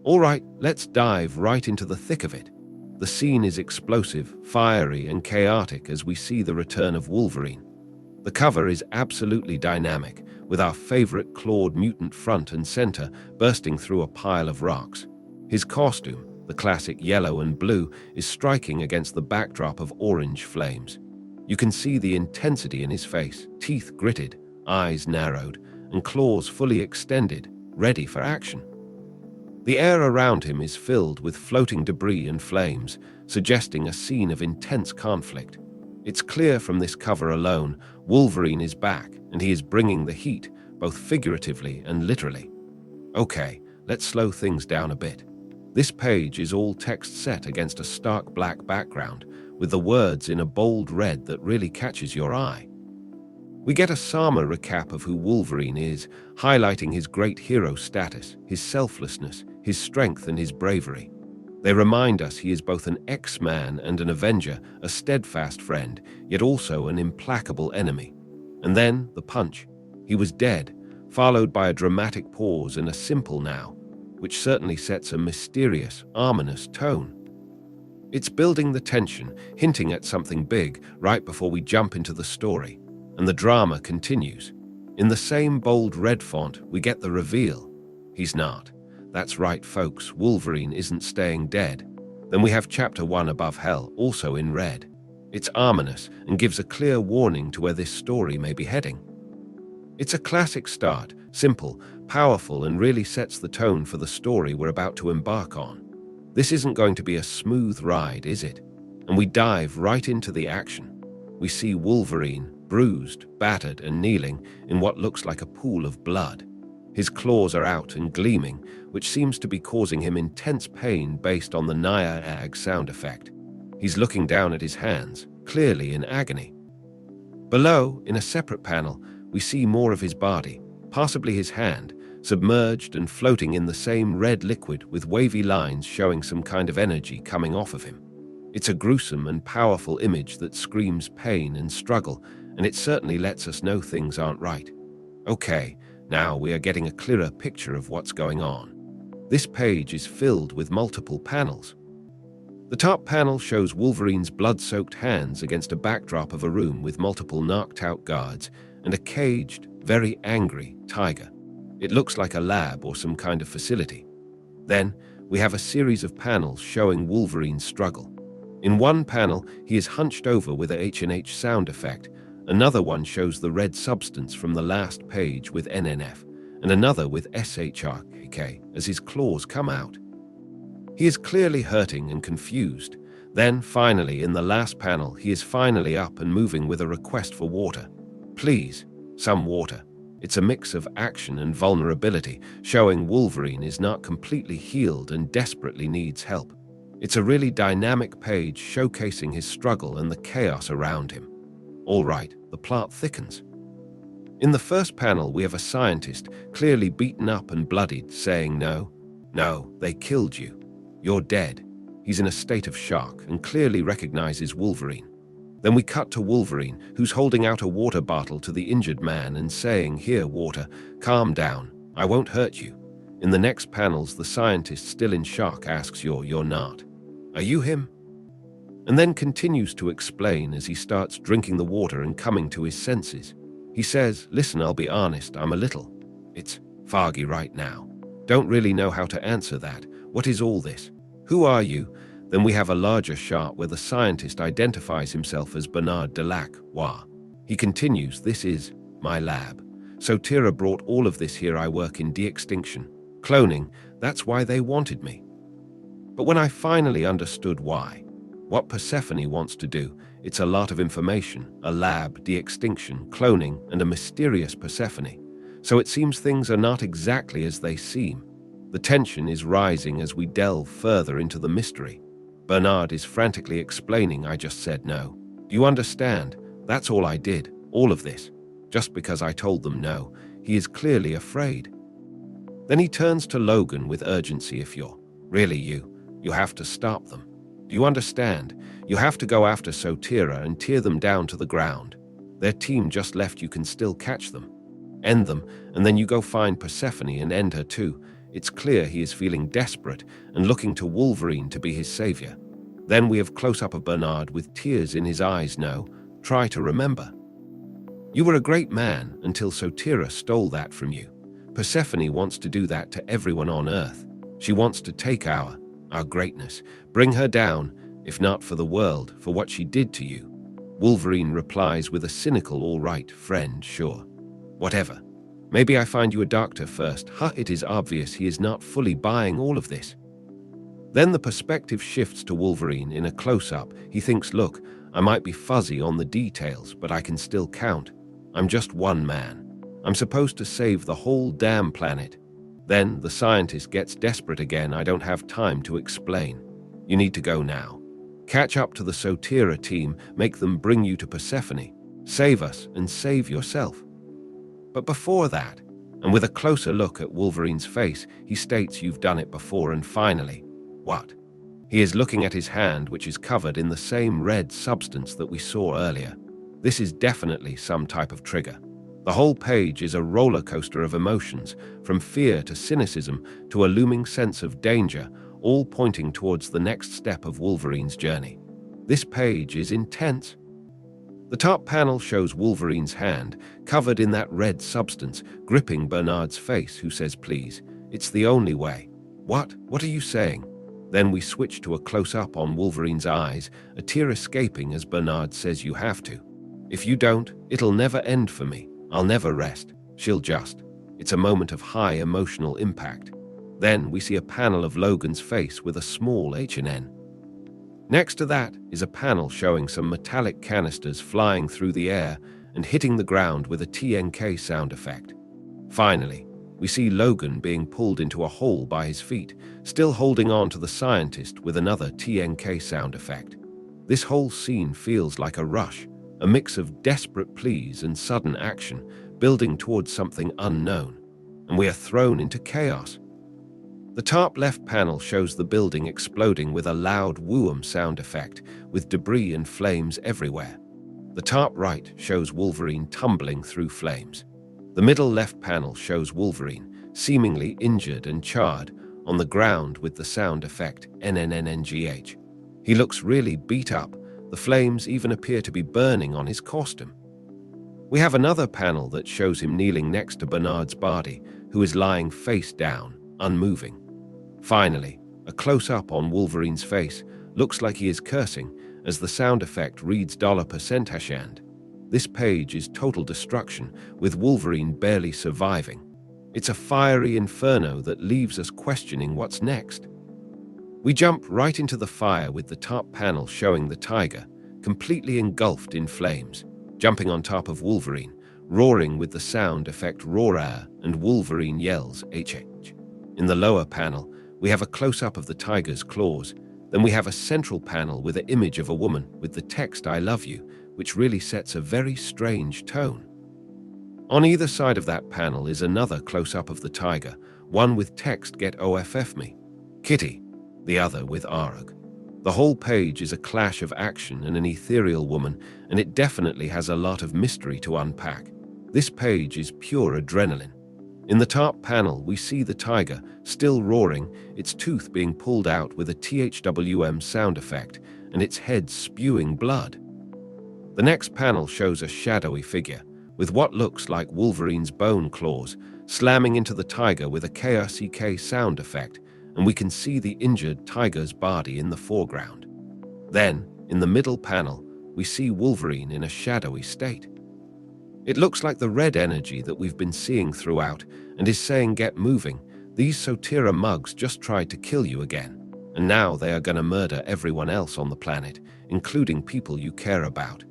All right, let's dive right into the thick of it. The scene is explosive, fiery, and chaotic as we see the return of Wolverine. The cover is absolutely dynamic, with our favorite clawed mutant front and center bursting through a pile of rocks. His costume, the classic yellow and blue, is striking against the backdrop of orange flames. You can see the intensity in his face, teeth gritted, eyes narrowed, and claws fully extended, ready for action. The air around him is filled with floating debris and flames, suggesting a scene of intense conflict. It's clear from this cover alone, Wolverine is back, and he is bringing the heat, both figuratively and literally. Okay, let's slow things down a bit. This page is all text set against a stark black background, with the words in a bold red that really catches your eye. We get a Sama recap of who Wolverine is, highlighting his great hero status, his selflessness, his strength, and his bravery. They remind us he is both an X-Man and an Avenger, a steadfast friend, yet also an implacable enemy. And then, the punch. He was dead, followed by a dramatic pause and a simple now, which certainly sets a mysterious, ominous tone. It's building the tension, hinting at something big right before we jump into the story, and the drama continues. In the same bold red font, we get the reveal. He's not. That's right, folks, Wolverine isn't staying dead. Then we have Chapter 1 Above Hell, also in red. It's ominous and gives a clear warning to where this story may be heading. It's a classic start, simple, powerful, and really sets the tone for the story we're about to embark on. This isn't going to be a smooth ride, is it? And we dive right into the action. We see Wolverine, bruised, battered, and kneeling in what looks like a pool of blood. His claws are out and gleaming, which seems to be causing him intense pain based on the Nyaag sound effect. He's looking down at his hands, clearly in agony. Below, in a separate panel, we see more of his body, possibly his hand, submerged and floating in the same red liquid with wavy lines showing some kind of energy coming off of him. It's a gruesome and powerful image that screams pain and struggle, and it certainly lets us know things aren't right. Okay, now we are getting a clearer picture of what's going on. This page is filled with multiple panels. The top panel shows Wolverine's blood-soaked hands against a backdrop of a room with multiple knocked-out guards and a caged, very angry tiger. It looks like a lab or some kind of facility. Then, we have a series of panels showing Wolverine's struggle. In one panel, he is hunched over with a H&H sound effect. Another one shows the red substance from the last page with NNF, and another with SHRK as his claws come out. He is clearly hurting and confused. Then, finally, in the last panel, he is finally up and moving with a request for water. Please, some water. It's a mix of action and vulnerability, showing Wolverine is not completely healed and desperately needs help. It's a really dynamic page showcasing his struggle and the chaos around him. All right, the plot thickens. In the first panel, we have a scientist, clearly beaten up and bloodied, saying, "No, they killed you. You're dead." He's in a state of shock and clearly recognizes Wolverine. Then we cut to Wolverine, who's holding out a water bottle to the injured man and saying, "Here, water, calm down. I won't hurt you." In the next panels, the scientist, still in shock, asks, You're not. Are you him?" And then continues to explain as he starts drinking the water and coming to his senses. He says, "Listen, I'll be honest, it's foggy right now. Don't really know how to answer that. What is all this? Who are you?" Then we have a larger shot where the scientist identifies himself as Bernard Delacroix. He continues, "This is my lab. So Tira brought all of this here. I work in de-extinction. Cloning, that's why they wanted me." But when I finally understood why, what Persephone wants to do, it's a lot of information, a lab, de-extinction, cloning, and a mysterious Persephone. So it seems things are not exactly as they seem. The tension is rising as we delve further into the mystery. Bernard is frantically explaining, "I just said no. Do you understand? That's all I did, all of this. Just because I told them no." He is clearly afraid. Then he turns to Logan with urgency. "If you're really you have to stop them. Do you understand? You have to go after Sotira and tear them down to the ground. Their team just left. You can still catch them. End them, and then you go find Persephone and end her too. It's clear he is feeling desperate and looking to Wolverine to be his savior. Then we have close-up of Bernard with tears in his eyes. No, try to remember. You were a great man until Sotira stole that from you. Persephone wants to do that to everyone on Earth. She wants to take our greatness, bring her down, if not for the world, for what she did to you. Wolverine replies with a cynical, all right, friend, sure. Whatever. Maybe I find you a doctor first. It is obvious he is not fully buying all of this. Then the perspective shifts to Wolverine in a close-up. He thinks, look, I might be fuzzy on the details, but I can still count. I'm just one man. I'm supposed to save the whole damn planet. Then the scientist gets desperate again. I don't have time to explain. You need to go now. Catch up to the Sotira team, make them bring you to Persephone. Save us and save yourself. But before that, and with a closer look at Wolverine's face, he states you've done it before and finally, what? He is looking at his hand, which is covered in the same red substance that we saw earlier. This is definitely some type of trigger. The whole page is a roller coaster of emotions, from fear to cynicism to a looming sense of danger, all pointing towards the next step of Wolverine's journey. This page is intense. The top panel shows Wolverine's hand, covered in that red substance, gripping Bernard's face, who says, please, it's the only way. What? What are you saying? Then we switch to a close-up on Wolverine's eyes, a tear escaping as Bernard says you have to. If you don't, it'll never end for me. I'll never rest. She'll just. It's a moment of high emotional impact. Then we see a panel of Logan's face with a small H&N. Next to that is a panel showing some metallic canisters flying through the air and hitting the ground with a TNK sound effect. Finally, we see Logan being pulled into a hole by his feet, still holding on to the scientist with another TNK sound effect. This whole scene feels like a rush, a mix of desperate pleas and sudden action, building towards something unknown, and we are thrown into chaos. The top left panel shows the building exploding with a loud whoom sound effect, with debris and flames everywhere. The top right shows Wolverine tumbling through flames. The middle left panel shows Wolverine, seemingly injured and charred, on the ground with the sound effect NNNNGH. He looks really beat up. The flames even appear to be burning on his costume. We have another panel that shows him kneeling next to Bernard's body, who is lying face down, unmoving. Finally, a close-up on Wolverine's face looks like he is cursing as the sound effect reads $% Hashand. This page is total destruction, with Wolverine barely surviving. It's a fiery inferno that leaves us questioning what's next. We jump right into the fire with the top panel showing the tiger, completely engulfed in flames, jumping on top of Wolverine, roaring with the sound effect roar, and Wolverine yells HH. In the lower panel, we have a close-up of the tiger's claws. Then we have a central panel with an image of a woman with the text I love you, which really sets a very strange tone. On either side of that panel is another close-up of the tiger, one with text get OFF me, Kitty, the other with ARG. The whole page is a clash of action and an ethereal woman, and it definitely has a lot of mystery to unpack. This page is pure adrenaline. In the top panel, we see the tiger, still roaring, its tooth being pulled out with a THWM sound effect, and its head spewing blood. The next panel shows a shadowy figure, with what looks like Wolverine's bone claws, slamming into the tiger with a KRCK sound effect, and we can see the injured tiger's body in the foreground. Then, in the middle panel, we see Wolverine in a shadowy state. It looks like the red energy that we've been seeing throughout and is saying get moving, these Sotira mugs just tried to kill you again, and now they are gonna murder everyone else on the planet, including people you care about.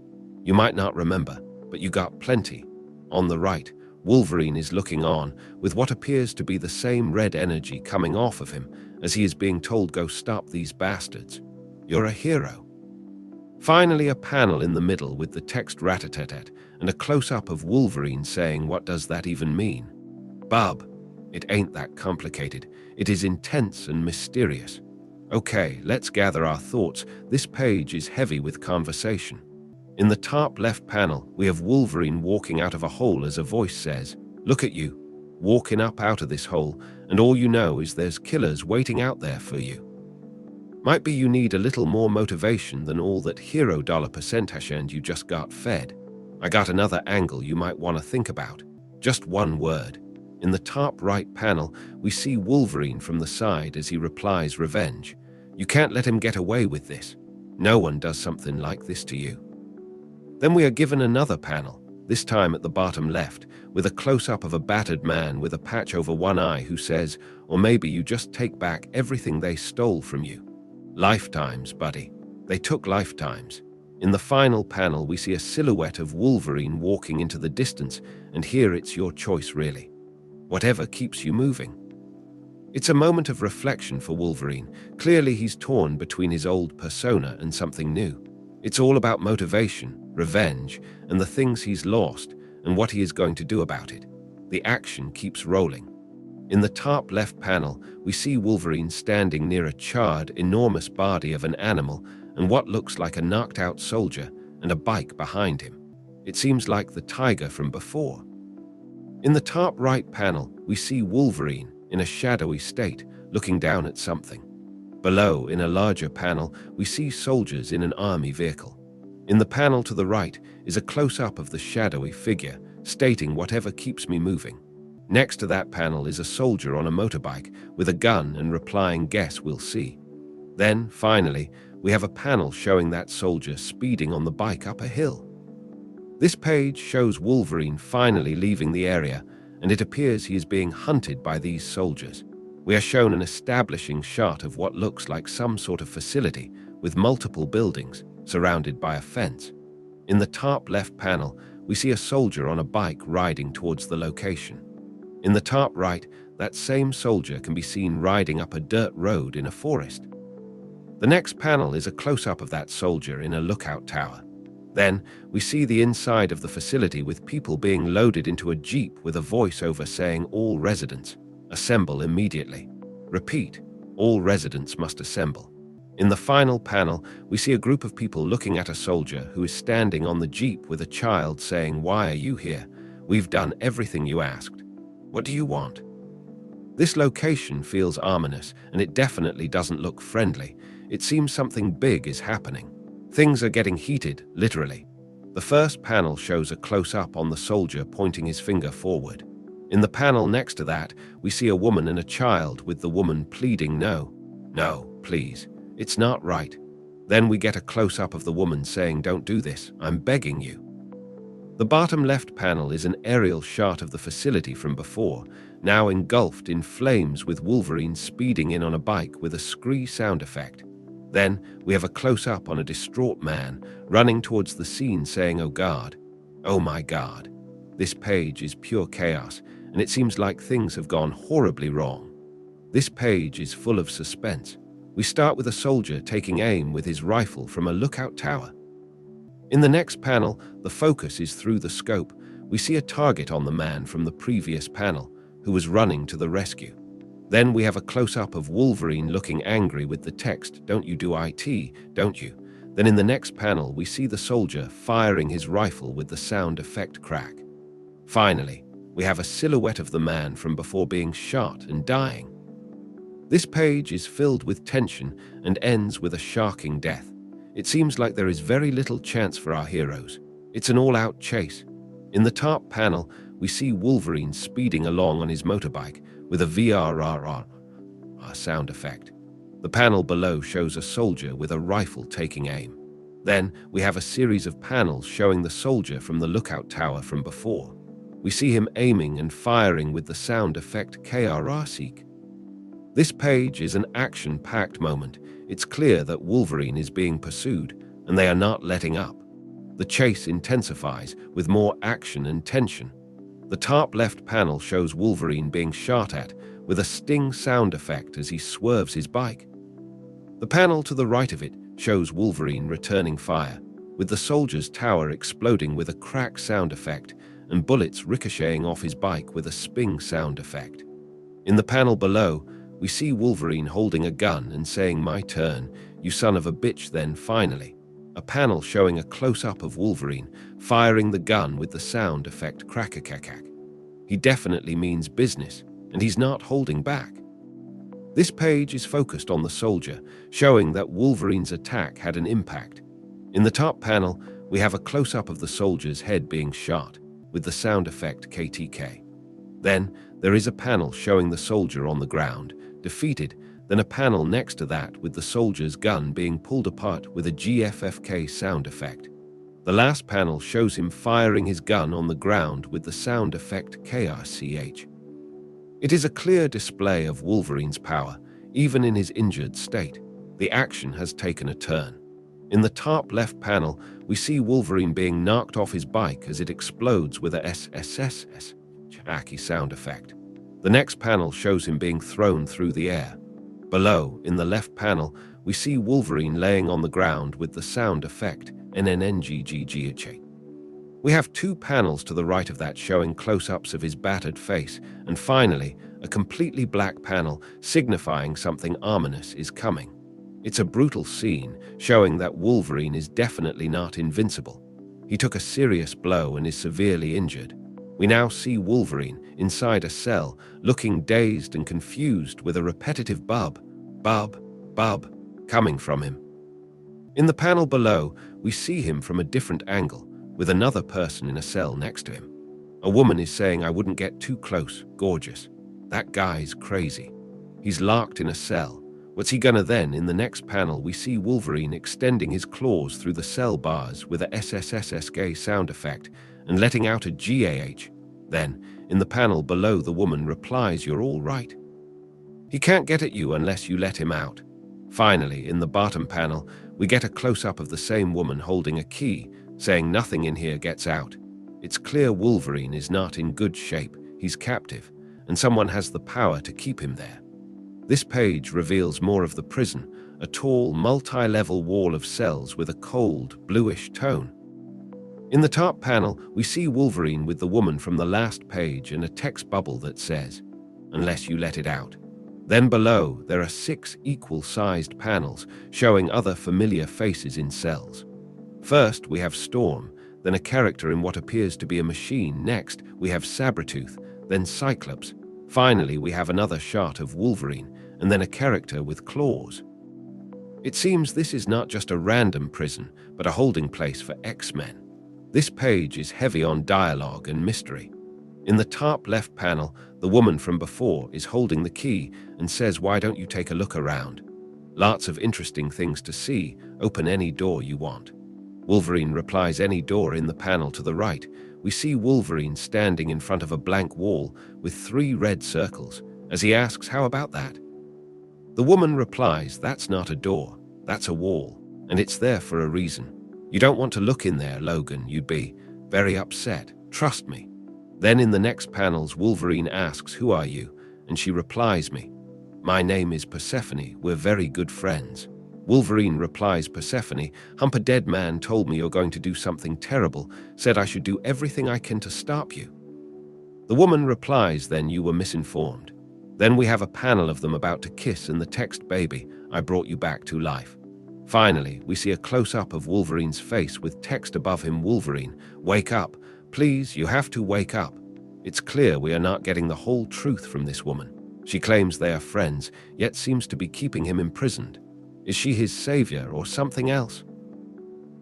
You might not remember, but you got plenty. On the right, Wolverine is looking on, with what appears to be the same red energy coming off of him as he is being told go stop these bastards. You're a hero. Finally, a panel in the middle with the text rat-a-tat-tat and a close-up of Wolverine saying what does that even mean? Bub, it ain't that complicated. It is intense and mysterious. Okay, let's gather our thoughts. This page is heavy with conversation. In the top left panel, we have Wolverine walking out of a hole as a voice says, look at you, walking up out of this hole, and all you know is there's killers waiting out there for you. Might be you need a little more motivation than all that hero $% and you just got fed. I got another angle you might want to think about. Just one word. In the top right panel, we see Wolverine from the side as he replies revenge. You can't let him get away with this. No one does something like this to you. Then we are given another panel, this time at the bottom left, with a close-up of a battered man with a patch over one eye who says, or maybe you just take back everything they stole from you. Lifetimes, buddy. They took lifetimes. In the final panel, we see a silhouette of Wolverine walking into the distance, and here it's your choice, really. Whatever keeps you moving. It's a moment of reflection for Wolverine. Clearly, he's torn between his old persona and something new. It's all about motivation, revenge, and the things he's lost, and what he is going to do about it. The action keeps rolling. In the top left panel, we see Wolverine standing near a charred, enormous body of an animal and what looks like a knocked-out soldier and a bike behind him. It seems like the tiger from before. In the top right panel, we see Wolverine in a shadowy state, looking down at something. Below, in a larger panel, we see soldiers in an army vehicle. In the panel to the right is a close-up of the shadowy figure, stating whatever keeps me moving. Next to that panel is a soldier on a motorbike with a gun and replying, guess we'll see. Then, finally, we have a panel showing that soldier speeding on the bike up a hill. This page shows Wolverine finally leaving the area, and it appears he is being hunted by these soldiers. We are shown an establishing shot of what looks like some sort of facility with multiple buildings surrounded by a fence. In the top left panel, we see a soldier on a bike riding towards the location. In the top right, that same soldier can be seen riding up a dirt road in a forest. The next panel is a close-up of that soldier in a lookout tower. Then, we see the inside of the facility with people being loaded into a jeep with a voiceover saying, all residents, assemble immediately. Repeat, all residents must assemble. In the final panel, we see a group of people looking at a soldier who is standing on the jeep with a child saying, why are you here? We've done everything you asked. What do you want? This location feels ominous, and it definitely doesn't look friendly. It seems something big is happening. Things are getting heated, literally. The first panel shows a close-up on the soldier pointing his finger forward. In the panel next to that, we see a woman and a child with the woman pleading no. No, please. It's not right. Then we get a close-up of the woman saying, don't do this. I'm begging you. The bottom left panel is an aerial shot of the facility from before, now engulfed in flames with Wolverine speeding in on a bike with a scree sound effect. Then we have a close-up on a distraught man running towards the scene saying, oh God, oh my God. This page is pure chaos, and it seems like things have gone horribly wrong. This page is full of suspense. We start with a soldier taking aim with his rifle from a lookout tower. In the next panel, the focus is through the scope. We see a target on the man from the previous panel, who was running to the rescue. Then we have a close-up of Wolverine looking angry with the text, don't you do IT, don't you? Then in the next panel, we see the soldier firing his rifle with the sound effect crack. Finally, we have a silhouette of the man from before being shot and dying. This page is filled with tension and ends with a shocking death. It seems like there is very little chance for our heroes. It's an all-out chase. In the top panel, we see Wolverine speeding along on his motorbike with a VRRR sound effect. The panel below shows a soldier with a rifle taking aim. Then we have a series of panels showing the soldier from the lookout tower from before. We see him aiming and firing with the sound effect KRR-seek. This page is an action-packed moment. It's clear that Wolverine is being pursued, and they are not letting up. The chase intensifies with more action and tension. The top left panel shows Wolverine being shot at with a sting sound effect as he swerves his bike. The panel to the right of it shows Wolverine returning fire, with the soldier's tower exploding with a crack sound effect and bullets ricocheting off his bike with a sping sound effect. In the panel below, we see Wolverine holding a gun and saying, my turn, you son of a bitch. Then finally, a panel showing a close-up of Wolverine firing the gun with the sound effect crack-a-cack. He definitely means business. and he's not holding back. This page is focused on the soldier, showing that Wolverine's attack had an impact. In the top panel, we have a close-up of the soldier's head being shot, with the sound effect KTK. Then, there is a panel showing the soldier on the ground, defeated, then a panel next to that with the soldier's gun being pulled apart with a GFFK sound effect. The last panel shows him firing his gun on the ground with the sound effect KRCH. It is a clear display of Wolverine's power, even in his injured state. The action has taken a turn. In the top left panel, we see Wolverine being knocked off his bike as it explodes with a SSSS Jackie sound effect. The next panel shows him being thrown through the air. Below, in the left panel, we see Wolverine laying on the ground with the sound effect NNNGGGH. We have two panels to the right of that showing close-ups of his battered face, and finally, a completely black panel signifying something ominous is coming. It's a brutal scene, showing that Wolverine is definitely not invincible. He took a serious blow and is severely injured. We now see Wolverine inside a cell, looking dazed and confused with a repetitive bub, bub, bub, coming from him. In the panel below, we see him from a different angle, with another person in a cell next to him. A woman is saying, "I wouldn't get too close, gorgeous. That guy's crazy. He's locked in a cell. What's he gonna then?" In the next panel, we see Wolverine extending his claws through the cell bars with a SSSSK sound effect and letting out a GAH. Then, in the panel below, the woman replies, "You're all right. He can't get at you unless you let him out." Finally, in the bottom panel, we get a close-up of the same woman holding a key, saying nothing in here gets out. It's clear Wolverine is not in good shape, he's captive, and someone has the power to keep him there. This page reveals more of the prison, a tall, multi-level wall of cells with a cold, bluish tone. In the top panel, we see Wolverine with the woman from the last page and a text bubble that says, "Unless you let it out." Then below, there are 6 equal-sized panels showing other familiar faces in cells. First, we have Storm, then a character in what appears to be a machine. Next, we have Sabretooth, then Cyclops. Finally, we have another shot of Wolverine, and then a character with claws. It seems this is not just a random prison, but a holding place for X-Men. This page is heavy on dialogue and mystery. In the top left panel, the woman from before is holding the key and says, "Why don't you take a look around? Lots of interesting things to see. Open any door you want." Wolverine replies, "Any door." In the panel to the right, we see Wolverine standing in front of a blank wall with 3 red circles, as he asks, "How about that?" The woman replies, "That's not a door, that's a wall, and it's there for a reason. You don't want to look in there, Logan, you'd be very upset, trust me." Then in the next panels, Wolverine asks, "Who are you?" And she replies, "My name is Persephone, we're very good friends." Wolverine replies, "Persephone, a dead man told me you're going to do something terrible, said I should do everything I can to stop you." The woman replies, "Then you were misinformed." Then we have a panel of them about to kiss and the text, "Baby, I brought you back to life." Finally, we see a close-up of Wolverine's face with text above him, "Wolverine, wake up. Please, you have to wake up." It's clear we are not getting the whole truth from this woman. She claims they are friends, yet seems to be keeping him imprisoned. Is she his savior or something else?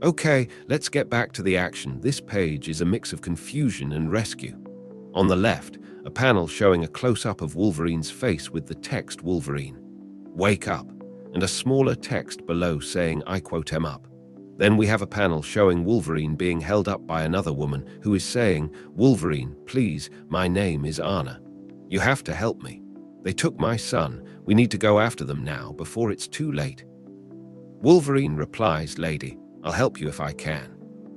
Okay, let's get back to the action. This page is a mix of confusion and rescue. On the left, a panel showing a close-up of Wolverine's face with the text, "Wolverine, wake up," and a smaller text below saying, "I quote him up." Then we have a panel showing Wolverine being held up by another woman who is saying, "Wolverine, please, my name is Anna. You have to help me. They took my son. We need to go after them now before it's too late." Wolverine replies, "Lady, I'll help you if I can."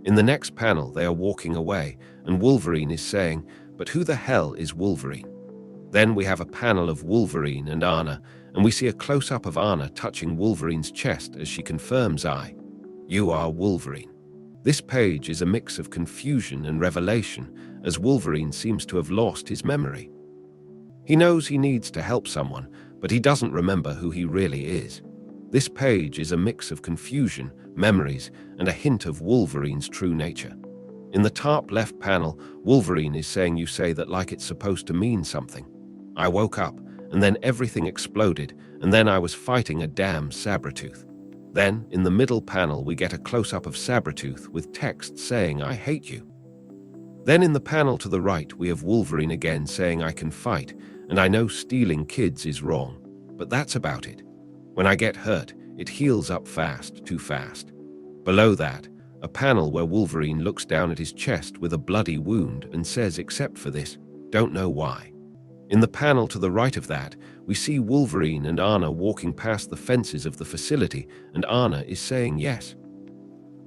In the next panel, they are walking away, and Wolverine is saying, "But who the hell is Wolverine?" Then we have a panel of Wolverine and Anna, and we see a close-up of Anna touching Wolverine's chest as she confirms, "You are Wolverine." This page is a mix of confusion and revelation, as Wolverine seems to have lost his memory. He knows he needs to help someone, but he doesn't remember who he really is. This page is a mix of confusion, memories, and a hint of Wolverine's true nature. In the top left panel, Wolverine is saying, "You say that like it's supposed to mean something. I woke up, and then everything exploded, and then I was fighting a damn Sabretooth. Then, in the middle panel, we get a close-up of Sabretooth with text saying, I hate you. Then in the panel to the right, we have Wolverine again saying, I can fight, and I know stealing kids is wrong, but that's about it. When I get hurt, it heals up fast, too fast. Below that, a panel where Wolverine looks down at his chest with a bloody wound and says, except for this, don't know why. In the panel to the right of that, we see Wolverine and Anna walking past the fences of the facility, and Anna is saying yes.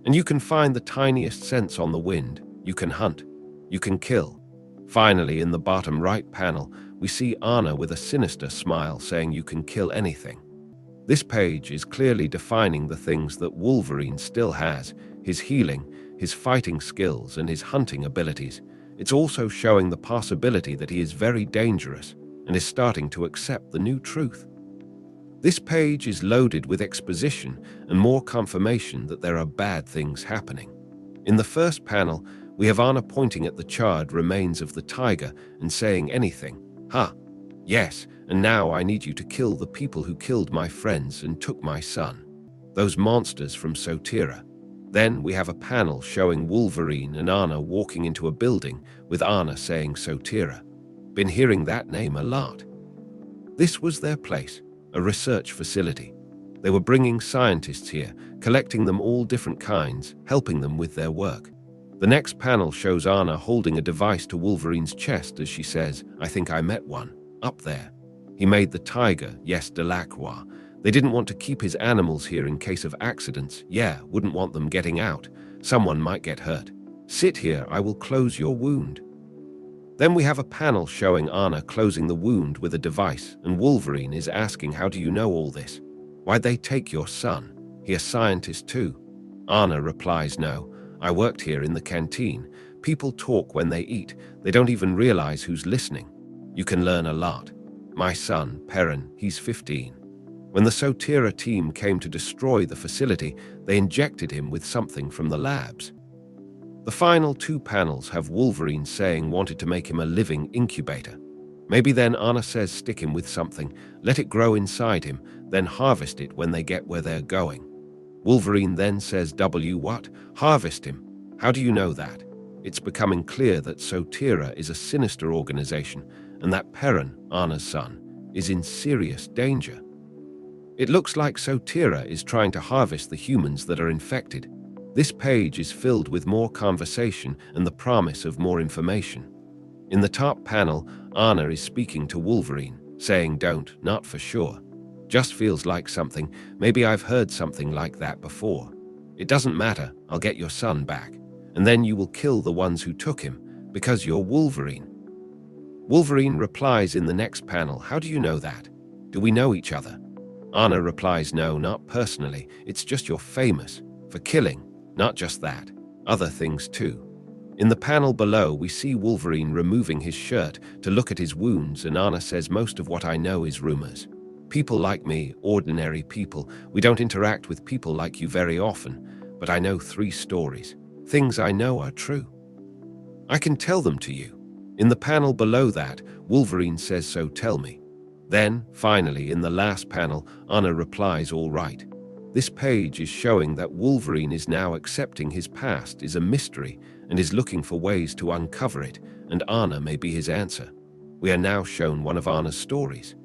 And you can find the tiniest scents on the wind. You can hunt. You can kill. Finally, in the bottom right panel, we see Anna with a sinister smile saying you can kill anything. This page is clearly defining the things that Wolverine still has: his healing, his fighting skills, and his hunting abilities. It's also showing the possibility that he is very dangerous and is starting to accept the new truth. This page is loaded with exposition and more confirmation that there are bad things happening. In the first panel, we have Anna pointing at the charred remains of the tiger and saying anything. Yes, and now I need you to kill the people who killed my friends and took my son. Those monsters from Sotira. Then we have a panel showing Wolverine and Anna walking into a building with Anna saying Sotira. Been hearing that name a lot. This was their place, a research facility. They were bringing scientists here, collecting them all different kinds, helping them with their work. The next panel shows Anna holding a device to Wolverine's chest as she says, I think I met one, up there. He made the tiger, yes, Delacroix. They didn't want to keep his animals here in case of accidents. Yeah, wouldn't want them getting out. Someone might get hurt. Sit here, I will close your wound. Then we have a panel showing Anna closing the wound with a device, and Wolverine is asking, how do you know all this? Why'd they take your son? He a scientist too? Anna replies, no, I worked here in the canteen. People talk when they eat. They don't even realize who's listening. You can learn a lot. My son, Perrin, he's 15. When the Sotira team came to destroy the facility, they injected him with something from the labs. The final two panels have Wolverine saying wanted to make him a living incubator. Maybe then Anna says stick him with something, let it grow inside him, then harvest it when they get where they're going. Wolverine then says, what? Harvest him? How do you know that? It's becoming clear that Sotira is a sinister organization and that Perrin, Anna's son, is in serious danger. It looks like Sotira is trying to harvest the humans that are infected. This page is filled with more conversation and the promise of more information. In the top panel, Anna is speaking to Wolverine, saying don't, not for sure. Just feels like something, maybe I've heard something like that before. It doesn't matter, I'll get your son back. And then you will kill the ones who took him, because you're Wolverine. Wolverine replies in the next panel, how do you know that? Do we know each other? Anna replies, no, not personally, it's just you're famous for killing. Not just that, other things too. In the panel below, we see Wolverine removing his shirt to look at his wounds, and Anna says most of what I know is rumors. People like me, ordinary people, we don't interact with people like you very often, but I know 3 stories. Things I know are true. I can tell them to you. In the panel below that, Wolverine says, so tell me. Then, finally, in the last panel, Anna replies, all right. This page is showing that Wolverine is now accepting his past is a mystery and is looking for ways to uncover it, and Anna may be his answer. We are now shown one of Anna's stories.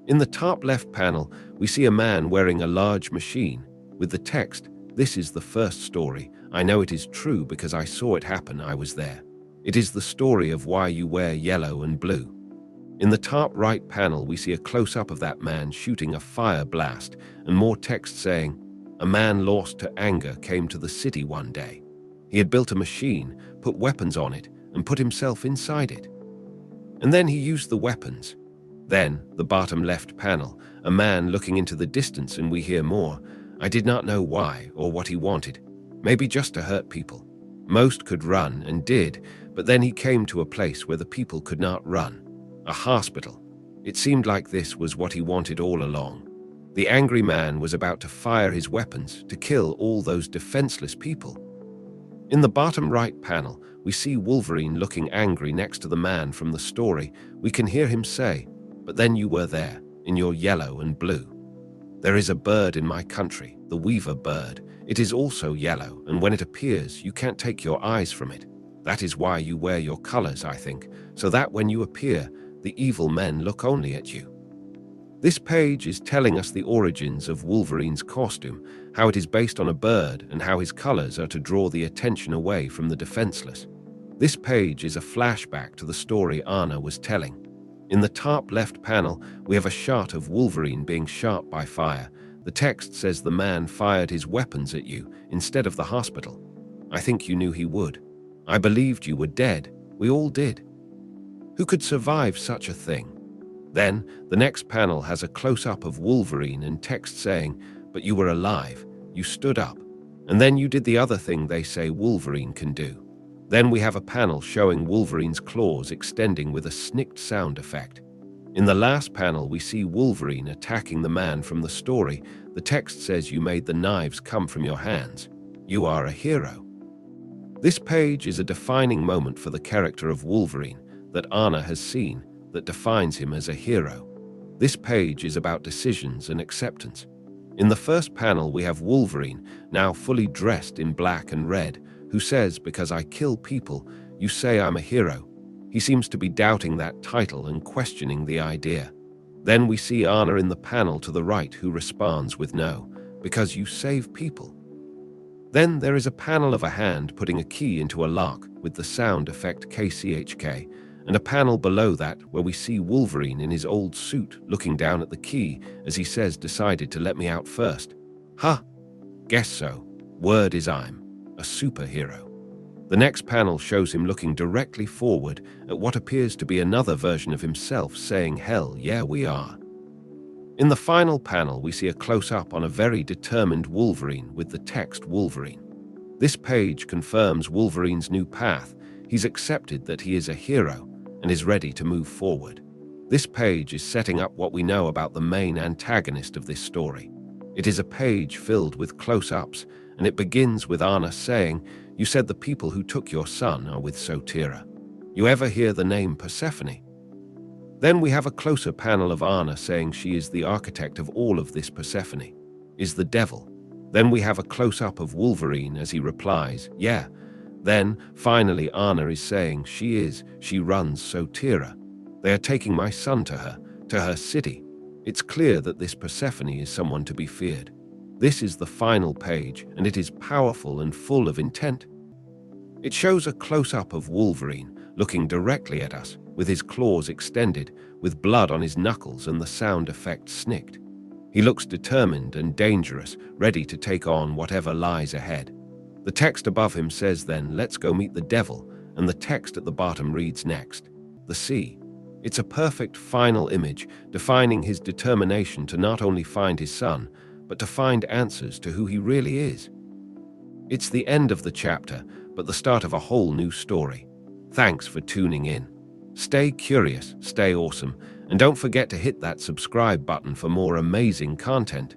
In the top left panel, we see a man wearing a large machine with the text, this is the first story. I know it is true because I saw it happen, I was there. It is the story of why you wear yellow and blue. In the top right panel, we see a close-up of that man shooting a fire blast and more text saying, a man lost to anger came to the city one day. He had built a machine, put weapons on it, and put himself inside it. And then he used the weapons. Then, the bottom left panel, a man looking into the distance, and we hear more. I did not know why or what he wanted. Maybe just to hurt people. Most could run and did, but then he came to a place where the people could not run. A hospital. It seemed like this was what he wanted all along. The angry man was about to fire his weapons to kill all those defenseless people. In the bottom right panel, we see Wolverine looking angry next to the man from the story. We can hear him say, "But then you were there, in your yellow and blue. There is a bird in my country, the weaver bird. It is also yellow, and when it appears, you can't take your eyes from it. That is why you wear your colors, I think, so that when you appear, the evil men look only at you." This page is telling us the origins of Wolverine's costume, how it is based on a bird, and how his colors are to draw the attention away from the defenseless. This page is a flashback to the story Anna was telling. In the top left panel, we have a shot of Wolverine being shot by fire. The text says the man fired his weapons at you instead of the hospital. I think you knew he would. I believed you were dead. We all did. Who could survive such a thing? Then, the next panel has a close-up of Wolverine and text saying, "But you were alive. You stood up. And then you did the other thing they say Wolverine can do." Then we have a panel showing Wolverine's claws extending with a snicked sound effect. In the last panel, we see Wolverine attacking the man from the story. The text says, "You made the knives come from your hands. You are a hero." This page is a defining moment for the character of Wolverine that Anna has seen, that defines him as a hero. This page is about decisions and acceptance. In the first panel, we have Wolverine, now fully dressed in black and red, who says, "Because I kill people, you say I'm a hero." He seems to be doubting that title and questioning the idea. Then we see Anna in the panel to the right, who responds with, "No, because you save people." Then there is a panel of a hand putting a key into a lock with the sound effect KCHK, and a panel below that where we see Wolverine in his old suit looking down at the key as he says, "Decided to let me out first. Huh? Guess so. Word is I'm a superhero." The next panel shows him looking directly forward at what appears to be another version of himself saying, "Hell yeah, we are." In the final panel, we see a close-up on a very determined Wolverine with the text Wolverine. This page confirms Wolverine's new path. He's accepted that he is a hero and is ready to move forward. This page is setting up what we know about the main antagonist of this story. It is a page filled with close-ups, and it begins with Anna saying, "You said the people who took your son are with Sotira. You ever hear the name Persephone?" Then we have a closer panel of Anna saying she is the architect of all of this. Persephone is the devil. Then we have a close-up of Wolverine as he replies, "Yeah." Then, finally, Anna is saying she runs Sotira. They are taking my son to her city. It's clear that this Persephone is someone to be feared. This is the final page, and it is powerful and full of intent. It shows a close-up of Wolverine looking directly at us, with his claws extended, with blood on his knuckles and the sound effect snicked. He looks determined and dangerous, ready to take on whatever lies ahead. The text above him says then, "Let's go meet the devil," and the text at the bottom reads next, "The sea." It's a perfect final image, defining his determination to not only find his son, but to find answers to who he really is. It's the end of the chapter, but the start of a whole new story. Thanks for tuning in. Stay curious, stay awesome, and don't forget to hit that subscribe button for more amazing content.